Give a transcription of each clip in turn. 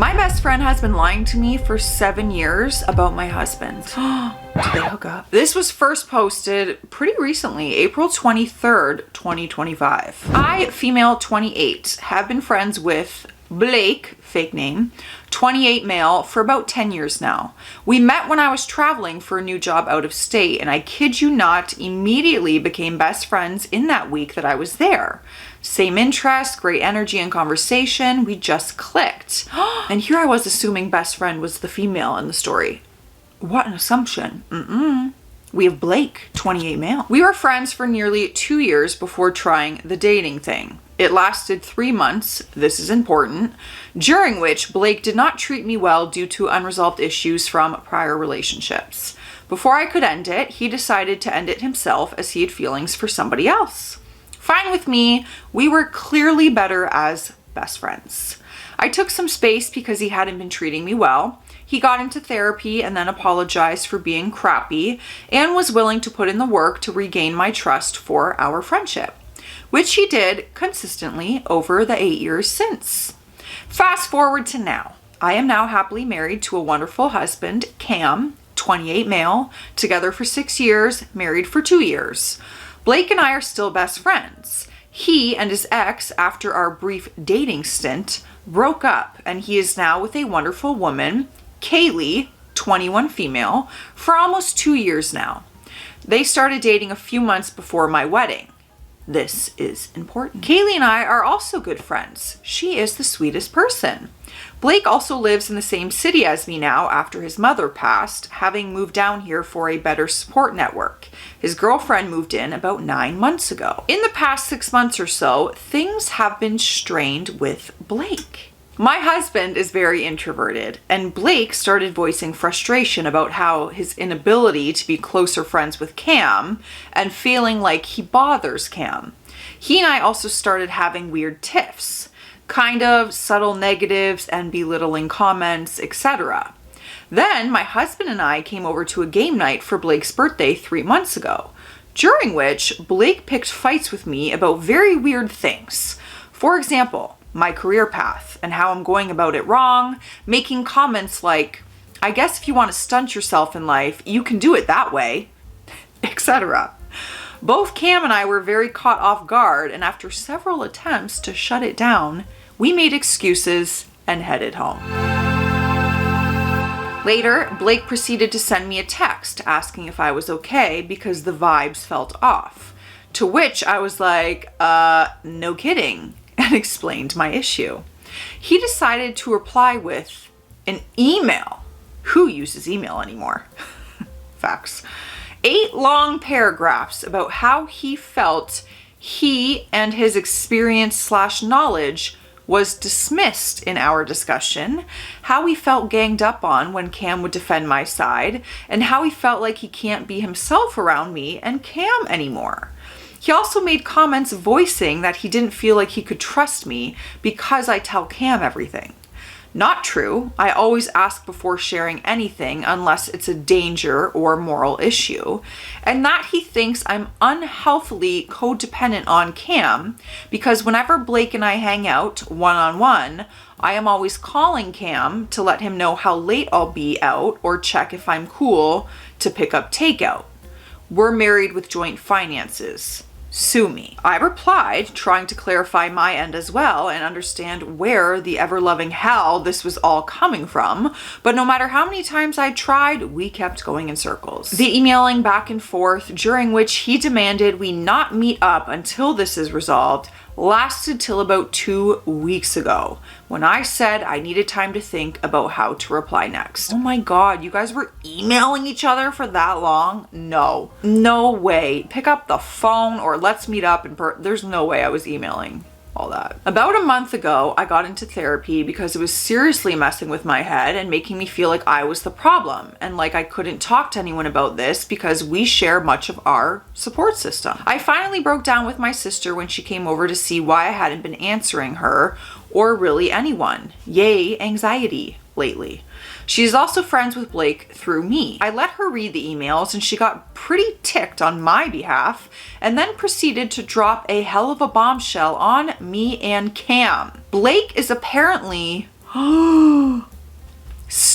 My best friend has been lying to me for 7 years about my husband. Did they hook up? This was first posted pretty recently, April 23rd, 2025. I, female 28, have been friends with Blake, fake name, 28 male, for about 10 years now. We met when I was traveling for a new job out of state, and I kid you not, immediately became best friends in that week that I was there. Same interests, great energy and conversation, we just clicked. And here I was assuming best friend was the female in the story. What an assumption. We have Blake, 28 male. We were friends for nearly 2 years before trying the dating thing. It lasted 3 months, this is important, during which Blake did not treat me well due to unresolved issues from prior relationships. Before I could end it, he decided to end it himself as he had feelings for somebody else. Fine with me, we were clearly better as best friends. I took some space because he hadn't been treating me well. He got into therapy and then apologized for being crappy and was willing to put in the work to regain my trust for our friendship, which he did consistently over the 8 years since. Fast forward to now. I am now happily married to a wonderful husband, Cam, 28 male, together for 6 years, married for 2 years. Blake and I are still best friends. He and his ex, after our brief dating stint, broke up, and he is now with a wonderful woman, Kaylee, 21 female, for almost 2 years now. They started dating a few months before my wedding. This is important. Kaylee and I are also good friends. She is the sweetest person. Blake also lives in the same city as me now after his mother passed, having moved down here for a better support network. His girlfriend moved in about 9 months ago. In the past 6 months or so, things have been strained with Blake. My husband is very introverted, and Blake started voicing frustration about how his inability to be closer friends with Cam and feeling like he bothers Cam. He and I also started having weird tiffs, kind of subtle negatives and belittling comments, etc. Then my husband and I came over to a game night for Blake's birthday 3 months ago, during which Blake picked fights with me about very weird things. For example, my career path and how I'm going about it wrong, making comments like, I guess if you want to stunt yourself in life, you can do it that way, etc. Both Cam and I were very caught off guard, and after several attempts to shut it down, we made excuses and headed home. Later, Blake proceeded to send me a text asking if I was okay because the vibes felt off, to which I was like, no kidding, and explained my issue. He decided to reply with an email. Who uses email anymore? Facts. 8 long paragraphs about how he felt he and his experience/knowledge was dismissed in our discussion, how he felt ganged up on when Cam would defend my side, and how he felt like he can't be himself around me and Cam anymore. He also made comments voicing that he didn't feel like he could trust me because I tell Cam everything. Not true. I always ask before sharing anything unless it's a danger or moral issue. And that he thinks I'm unhealthily codependent on Cam because whenever Blake and I hang out one-on-one, I am always calling Cam to let him know how late I'll be out or check if I'm cool to pick up takeout. We're married with joint finances. Sue me. I replied, trying to clarify my end as well and understand where the ever-loving hell this was all coming from, but no matter how many times I tried, we kept going in circles. The emailing back and forth, during which he demanded we not meet up until this is resolved, lasted till about 2 weeks ago, when I said I needed time to think about how to reply next. Oh my God, you guys were emailing each other for that long? No way. Pick up the phone or let's meet up there's no way I was emailing all that. About a month ago, I got into therapy because it was seriously messing with my head and making me feel like I was the problem and like I couldn't talk to anyone about this because we share much of our support system. I finally broke down with my sister when she came over to see why I hadn't been answering her or really anyone. Yay, anxiety lately. She's also friends with Blake through me. I let her read the emails and she got pretty ticked on my behalf and then proceeded to drop a hell of a bombshell on me and Cam. Blake is apparently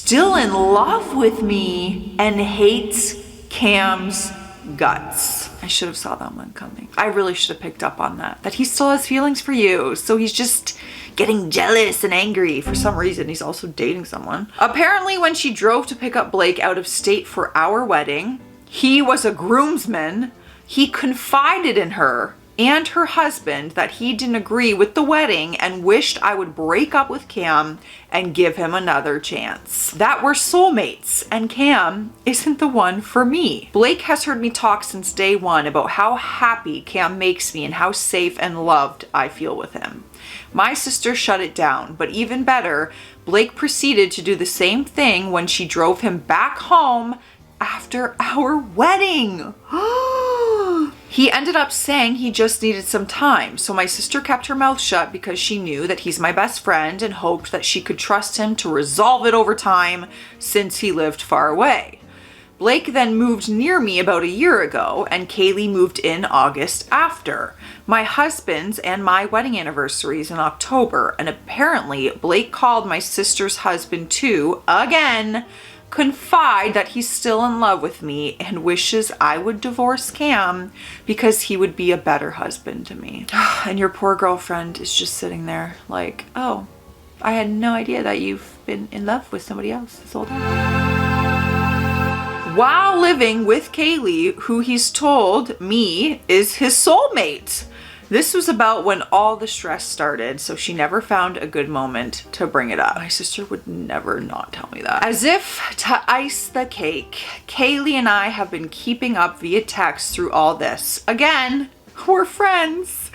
still in love with me and hates Cam's guts. I should have saw that one coming. I really should have picked up on that he still has feelings for you. So he's just getting jealous and angry. For some reason, he's also dating someone. Apparently, when she drove to pick up Blake out of state for our wedding, he was a groomsman. He confided in her and her husband that he didn't agree with the wedding and wished I would break up with Cam and give him another chance. That we're soulmates and Cam isn't the one for me. Blake has heard me talk since day one about how happy Cam makes me and how safe and loved I feel with him. My sister shut it down, but even better, Blake proceeded to do the same thing when she drove him back home after our wedding. He ended up saying he just needed some time, so my sister kept her mouth shut because she knew that he's my best friend and hoped that she could trust him to resolve it over time since he lived far away. Blake then moved near me about a year ago, and Kaylee moved in August after. My husband's and my wedding anniversary is in October, and apparently Blake called my sister's husband to, again, confide that he's still in love with me and wishes I would divorce Cam because he would be a better husband to me. And your poor girlfriend is just sitting there like, oh, I had no idea that you've been in love with somebody else this whole time. While living with Kaylee, who he's told me is his soulmate. This was about when all the stress started, so she never found a good moment to bring it up. My sister would never not tell me that. As if to ice the cake, Kaylee and I have been keeping up via text through all this. Again, we're friends.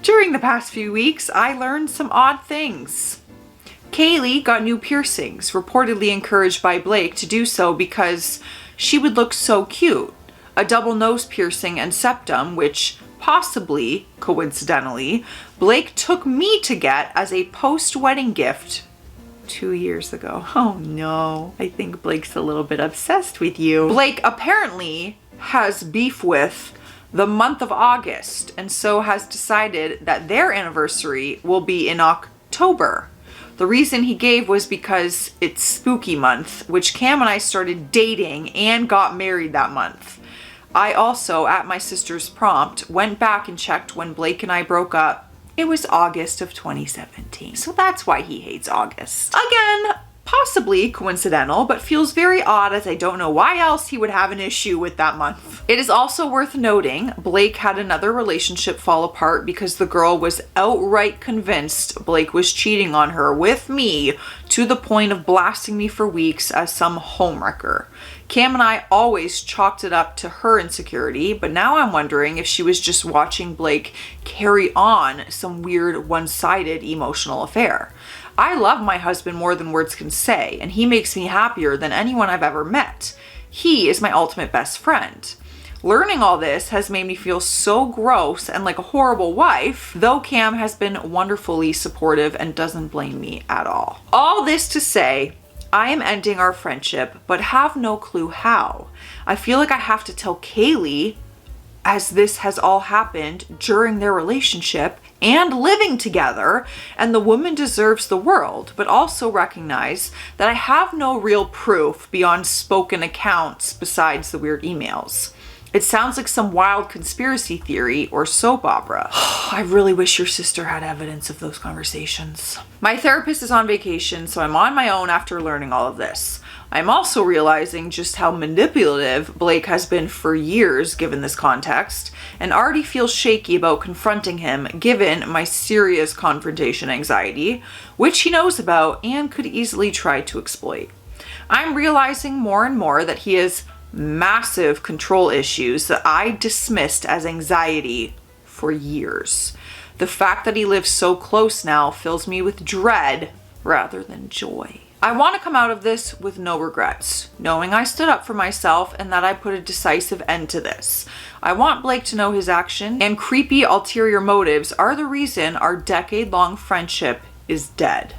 During the past few weeks, I learned some odd things. Kaylee got new piercings, reportedly encouraged by Blake to do so because she would look so cute. A double nose piercing and septum, which possibly, coincidentally, Blake took me to get as a post-wedding gift 2 years ago. Oh no, I think Blake's a little bit obsessed with you. Blake apparently has beef with the month of August, and so has decided that their anniversary will be in October. The reason he gave was because it's spooky month, which Cam and I started dating and got married that month. I also, at my sister's prompt, went back and checked when Blake and I broke up. It was August of 2017. So that's why he hates August. Again, possibly coincidental, but feels very odd as I don't know why else he would have an issue with that month. It is also worth noting, Blake had another relationship fall apart because the girl was outright convinced Blake was cheating on her with me to the point of blasting me for weeks as some homewrecker. Cam and I always chalked it up to her insecurity, but now I'm wondering if she was just watching Blake carry on some weird one-sided emotional affair. I love my husband more than words can say, and he makes me happier than anyone I've ever met. He is my ultimate best friend. Learning all this has made me feel so gross and like a horrible wife, though Cam has been wonderfully supportive and doesn't blame me at all. All this to say, I am ending our friendship, but have no clue how. I feel like I have to tell Kaylee, as this has all happened during their relationship and living together, and the woman deserves the world, but also recognize that I have no real proof beyond spoken accounts besides the weird emails. It sounds like some wild conspiracy theory or soap opera. I really wish your sister had evidence of those conversations. My therapist is on vacation, so I'm on my own after learning all of this. I'm also realizing just how manipulative Blake has been for years given this context, and already feel shaky about confronting him given my serious confrontation anxiety, which he knows about and could easily try to exploit. I'm realizing more and more that he has massive control issues that I dismissed as anxiety for years. The fact that he lives so close now fills me with dread rather than joy. I want to come out of this with no regrets, knowing I stood up for myself and that I put a decisive end to this. I want Blake to know his action and creepy ulterior motives are the reason our decade-long friendship is dead.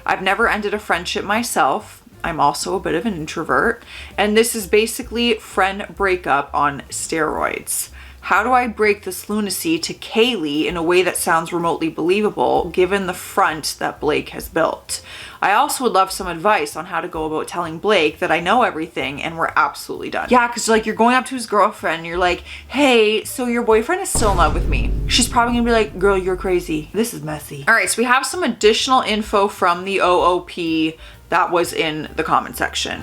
I've never ended a friendship myself. I'm also a bit of an introvert, and this is basically friend breakup on steroids. How do I break this lunacy to Kaylee in a way that sounds remotely believable given the front that Blake has built? I also would love some advice on how to go about telling Blake that I know everything and we're absolutely done. Yeah, because like you're going up to his girlfriend and you're like, hey, so your boyfriend is still in love with me. She's probably gonna be like, girl, you're crazy. This is messy. All right, so we have some additional info from the OOP that was in the comment section.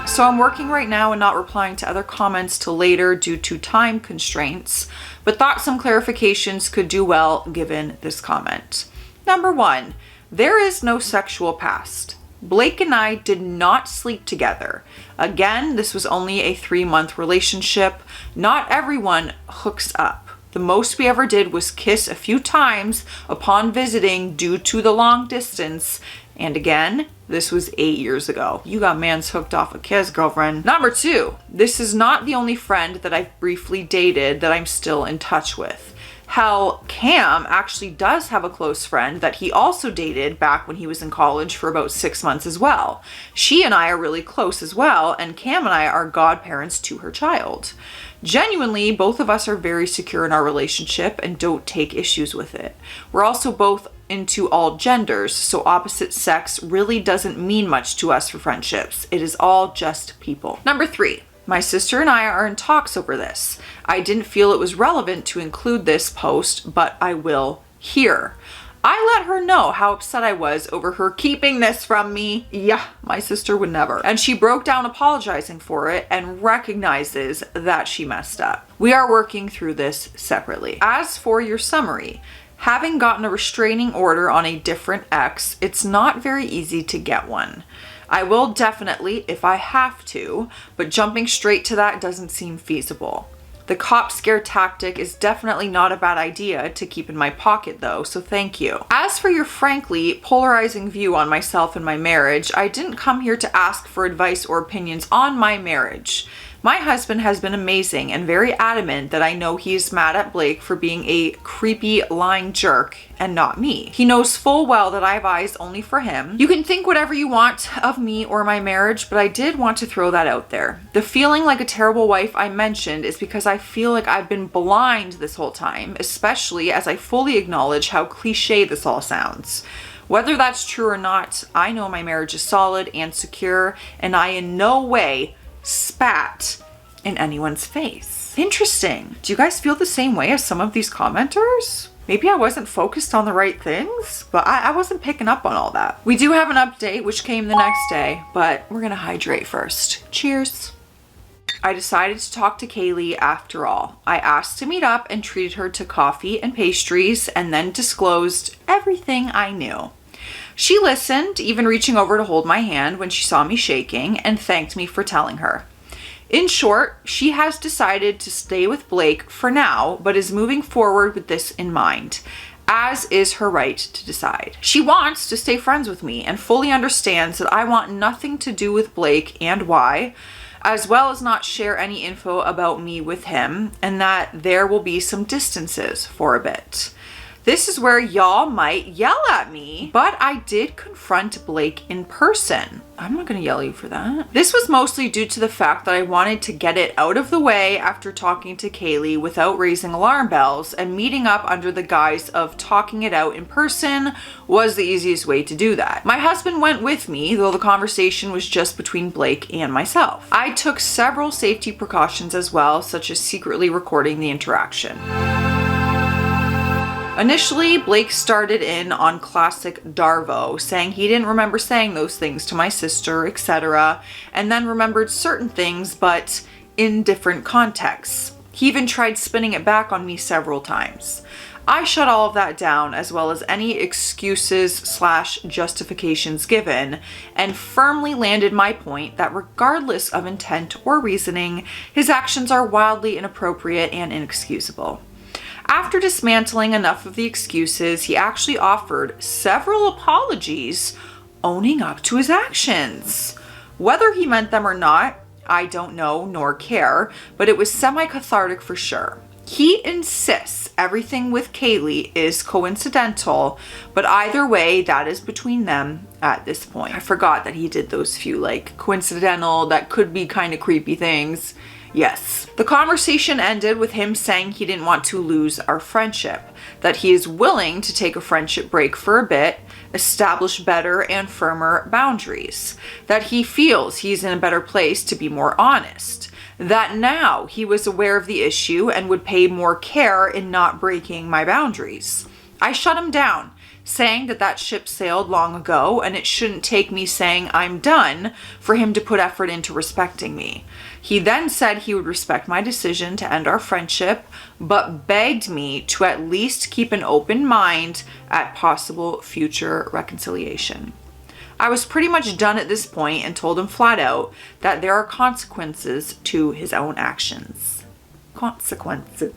So I'm working right now and not replying to other comments till later due to time constraints, but thought some clarifications could do well given this comment. Number 1, there is no sexual past. Blake and I did not sleep together. Again, this was only a 3-month relationship. Not everyone hooks up. The most we ever did was kiss a few times upon visiting due to the long distance. And again, this was 8 years ago. You got mans hooked off a kiss, girlfriend. Number 2, this is not the only friend that I've briefly dated that I'm still in touch with. Hell, Cam actually does have a close friend that he also dated back when he was in college for about 6 months as well. She and I are really close as well, and Cam and I are godparents to her child. Genuinely, both of us are very secure in our relationship and don't take issues with it. We're also both into all genders, so opposite sex really doesn't mean much to us for friendships. It is all just people. Number 3, my sister and I are in talks over this. I didn't feel it was relevant to include this post, but I will here. I let her know how upset I was over her keeping this from me. Yeah, my sister would never. And she broke down apologizing for it and recognizes that she messed up. We are working through this separately. As for your summary, having gotten a restraining order on a different ex, it's not very easy to get one. I will definitely if I have to, but jumping straight to that doesn't seem feasible. The cop scare tactic is definitely not a bad idea to keep in my pocket though, so thank you. As for your frankly polarizing view on myself and my marriage, I didn't come here to ask for advice or opinions on my marriage. My husband has been amazing and very adamant that I know he is mad at Blake for being a creepy, lying jerk and not me. He knows full well that I have eyes only for him. You can think whatever you want of me or my marriage, but I did want to throw that out there. The feeling like a terrible wife I mentioned is because I feel like I've been blind this whole time, especially as I fully acknowledge how cliche this all sounds. Whether that's true or not, I know my marriage is solid and secure, and I in no way spat in anyone's face. Interesting. Do you guys feel the same way as some of these commenters? Maybe I wasn't focused on the right things, but I wasn't picking up on all that. We do have an update, which came the next day, but we're gonna hydrate first. Cheers. I decided to talk to Kaylee after all. I asked to meet up and treated her to coffee and pastries and then disclosed everything I knew. She listened, even reaching over to hold my hand when she saw me shaking, and thanked me for telling her. In short, she has decided to stay with Blake for now, but is moving forward with this in mind, as is her right to decide. She wants to stay friends with me and fully understands that I want nothing to do with Blake and why, as well as not share any info about me with him, and that there will be some distances for a bit. This is where y'all might yell at me, but I did confront Blake in person. I'm not gonna yell at you for that. This was mostly due to the fact that I wanted to get it out of the way after talking to Kaylee without raising alarm bells, and meeting up under the guise of talking it out in person was the easiest way to do that. My husband went with me, though the conversation was just between Blake and myself. I took several safety precautions as well, such as secretly recording the interaction. Initially, Blake started in on classic Darvo, saying he didn't remember saying those things to my sister, etc., and then remembered certain things, but in different contexts. He even tried spinning it back on me several times. I shut all of that down, as well as any excuses/justifications given, and firmly landed my point that regardless of intent or reasoning, his actions are wildly inappropriate and inexcusable. After dismantling enough of the excuses, he actually offered several apologies, owning up to his actions. Whether he meant them or not, I don't know nor care, but it was semi-cathartic for sure. He insists everything with Kaylee is coincidental, but either way, that is between them at this point. I forgot that he did those few coincidental, that could be kind of creepy things. Yes. The conversation ended with him saying he didn't want to lose our friendship, that he is willing to take a friendship break for a bit, establish better and firmer boundaries, that he feels he's in a better place to be more honest, that now he was aware of the issue and would pay more care in not breaking my boundaries. I shut him down, saying that ship sailed long ago and it shouldn't take me saying I'm done for him to put effort into respecting me. He then said he would respect my decision to end our friendship, but begged me to at least keep an open mind at possible future reconciliation. I was pretty much done at this point and told him flat out that there are consequences to his own actions. Consequences.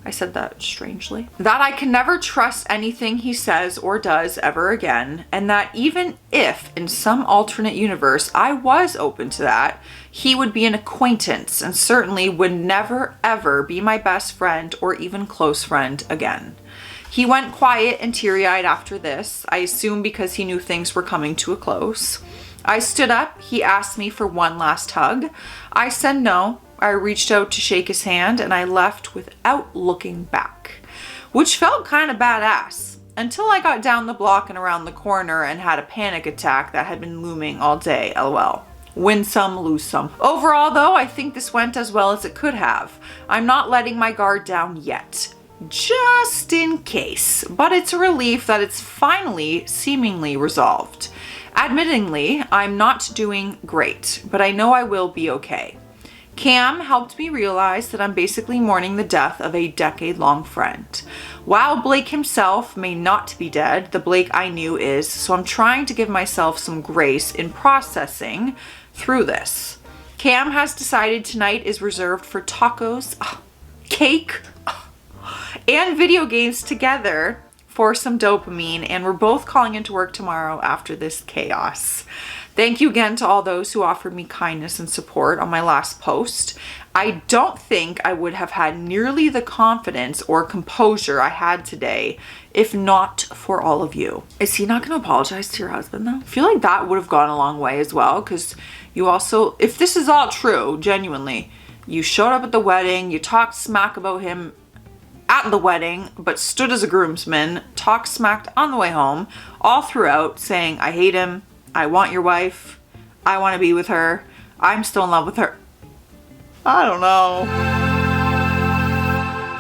I said that strangely. That I can never trust anything he says or does ever again, and that even if in some alternate universe I was open to that, he would be an acquaintance and certainly would never ever be my best friend or even close friend again. He went quiet and teary-eyed after this, I assume because he knew things were coming to a close. I stood up, he asked me for one last hug. I said no. I reached out to shake his hand and I left without looking back, which felt kind of badass until I got down the block and around the corner and had a panic attack that had been looming all day, lol. Win some, lose some. Overall though, I think this went as well as it could have. I'm not letting my guard down yet, just in case, but it's a relief that it's finally seemingly resolved. Admittingly, I'm not doing great, but I know I will be okay. Cam helped me realize that I'm basically mourning the death of a decade-long friend. While Blake himself may not be dead, the Blake I knew is, so I'm trying to give myself some grace in processing through this. Cam has decided tonight is reserved for tacos, cake, and video games together for some dopamine, and we're both calling into work tomorrow after this chaos. Thank you again to all those who offered me kindness and support on my last post. I don't think I would have had nearly the confidence or composure I had today if not for all of you. Is he not going to apologize to your husband though? I feel like that would have gone a long way as well, because you also, if this is all true, genuinely, you showed up at the wedding, you talked smack about him at the wedding, but stood as a groomsman, talked smack on the way home, all throughout saying, I hate him, I want your wife, I want to be with her, I'm still in love with her. I don't know.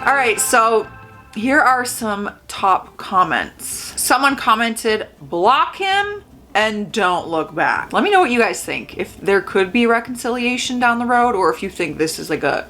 All right, so here are some top comments. Someone commented, block him and don't look back. Let me know what you guys think. If there could be reconciliation down the road, or if you think this is like a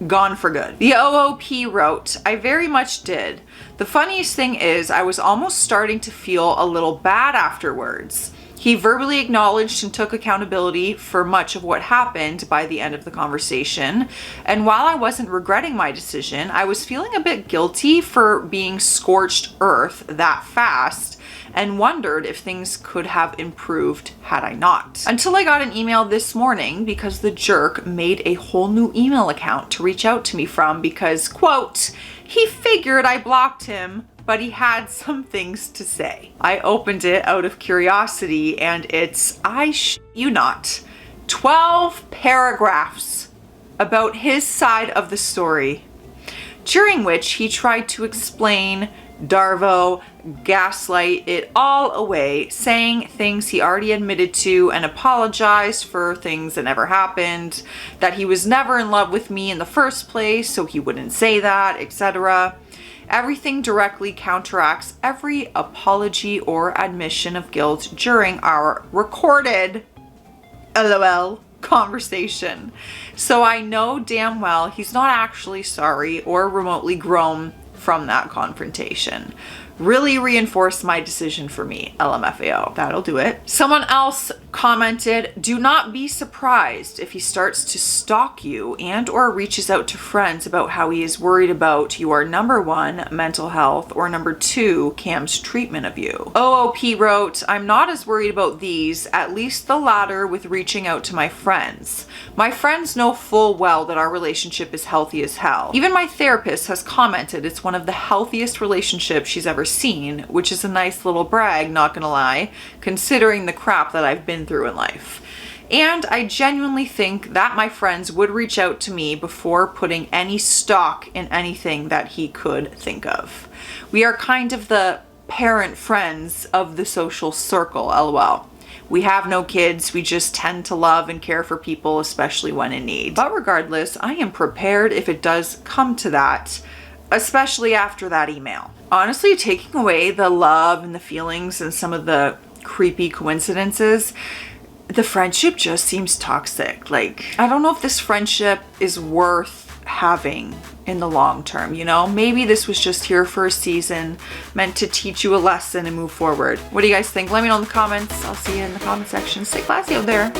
gone for good. The OOP wrote, I very much did. The funniest thing is I was almost starting to feel a little bad afterwards. He verbally acknowledged and took accountability for much of what happened by the end of the conversation. And while I wasn't regretting my decision, I was feeling a bit guilty for being scorched earth that fast and wondered if things could have improved had I not. Until I got an email this morning because the jerk made a whole new email account to reach out to me from because, quote, he figured I blocked him, but he had some things to say. I opened it out of curiosity and it's, you not, 12 paragraphs about his side of the story, during which he tried to explain, Darvo, gaslight it all away, saying things he already admitted to and apologized for things that never happened, that he was never in love with me in the first place, so he wouldn't say that, etc. Everything directly counteracts every apology or admission of guilt during our recorded, LOL, conversation. So I know damn well he's not actually sorry or remotely grown from that confrontation. Really reinforced my decision for me, LMFAO. That'll do it. Someone else commented, do not be surprised if he starts to stalk you and or reaches out to friends about how he is worried about your number 1, mental health, or number 2, Cam's treatment of you. OOP wrote, I'm not as worried about these, at least the latter with reaching out to my friends. My friends know full well that our relationship is healthy as hell. Even my therapist has commented it's one of the healthiest relationships she's ever seen, which is a nice little brag, not gonna lie, considering the crap that I've been through in life. And I genuinely think that my friends would reach out to me before putting any stock in anything that he could think of. We are kind of the parent friends of the social circle, lol. We have no kids, we just tend to love and care for people, especially when in need. But regardless, I am prepared if it does come to that, especially after that email. Honestly, taking away the love and the feelings and some of the creepy coincidences, the friendship just seems toxic. Like, I don't know if this friendship is worth having in the long term, you know? Maybe this was just here for a season, meant to teach you a lesson and move forward. What do you guys think? Let me know in the comments. I'll see you in the comment section. Stay classy out there.